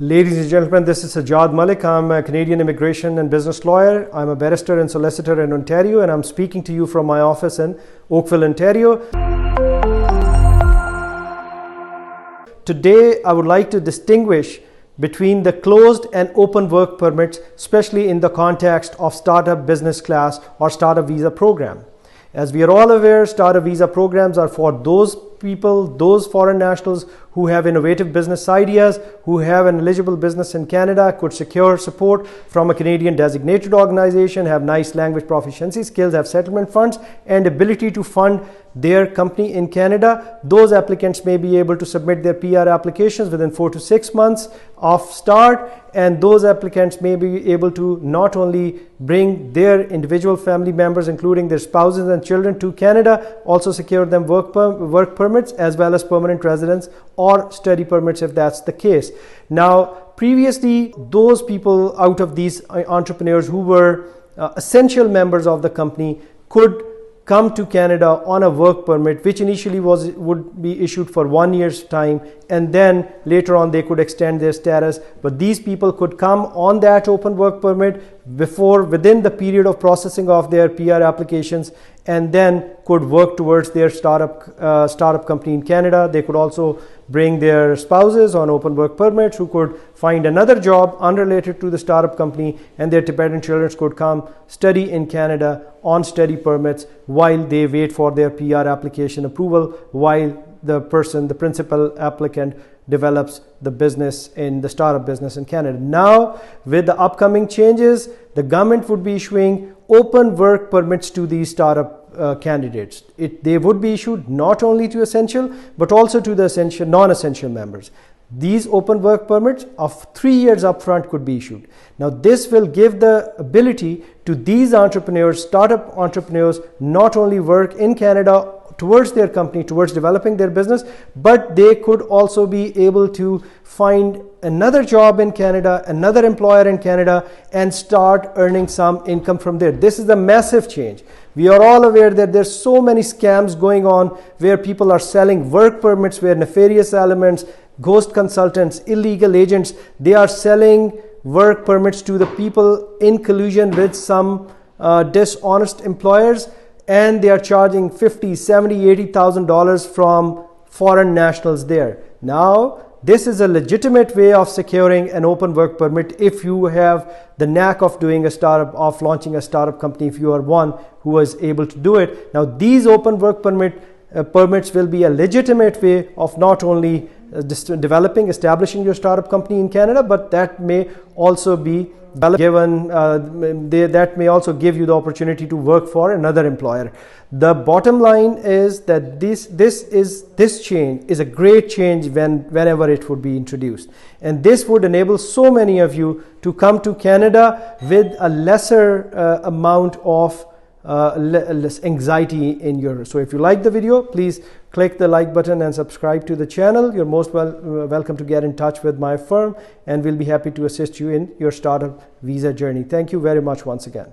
Ladies and gentlemen, this is Sajjad Malik. I'm a Canadian immigration and business lawyer. I'm a barrister and solicitor in Ontario, and I'm speaking to you from my office in Oakville, Ontario. Today, I would like to distinguish between the closed and open work permits, especially in the context of startup business class or startup visa program. As we are all aware, startup visa programs are for those people, those foreign nationals who have innovative business ideas, who have an eligible business in Canada, could secure support from a Canadian designated organization, have nice language proficiency skills, have settlement funds, and ability to fund their company in Canada. Those applicants may be able to submit their PR applications within 4 to 6 months of start, and those applicants may be able to not only bring their individual family members, including their spouses and children, to Canada, also secure them work permits as well as permanent residence or study permits if that's the case. Now, previously, those people out of these entrepreneurs who were essential members of the company could come to Canada on a work permit, which initially would be issued for 1 year's time, and then later on they could extend their status. But these people could come on that open work permit within the period of processing of their PR applications, and then could work towards their startup company in Canada. They could also bring their spouses on open work permits who could find another job unrelated to the startup company, and their dependent children could come study in Canada on study permits while they wait for their PR application approval, while the principal applicant develops the business in the startup business in Canada. Now, with the upcoming changes, the government would be issuing open work permits to these startup candidates. They would be issued not only to essential, but also to the non-essential members. These open work permits of 3 years upfront could be issued. Now, this will give the ability to these entrepreneurs, startup entrepreneurs, not only work in Canada towards their company, towards developing their business, but they could also be able to find another job in Canada, another employer in Canada, and start earning some income from there. This is a massive change. We are all aware that there's so many scams going on where people are selling work permits, where nefarious elements, ghost consultants, illegal agents, they are selling work permits to the people in collusion with some dishonest employers, and they are charging $50,000, $70,000, $80,000 from foreign nationals there. Now, this is a legitimate way of securing an open work permit if you have the knack of doing a startup, of launching a startup company, if you are one who is able to do it. Now, these open work permits will be a legitimate way of not only establishing your startup company in Canada, but that may also be that may also give you the opportunity to work for another employer. The bottom line is that this change is a great change whenever it would be introduced, and this would enable so many of you to come to Canada with a lesser amount of less anxiety in your. So if you like the video, please click the like button and subscribe to the channel. You're most welcome to get in touch with my firm, and we'll be happy to assist you in your startup visa journey. Thank you very much once again.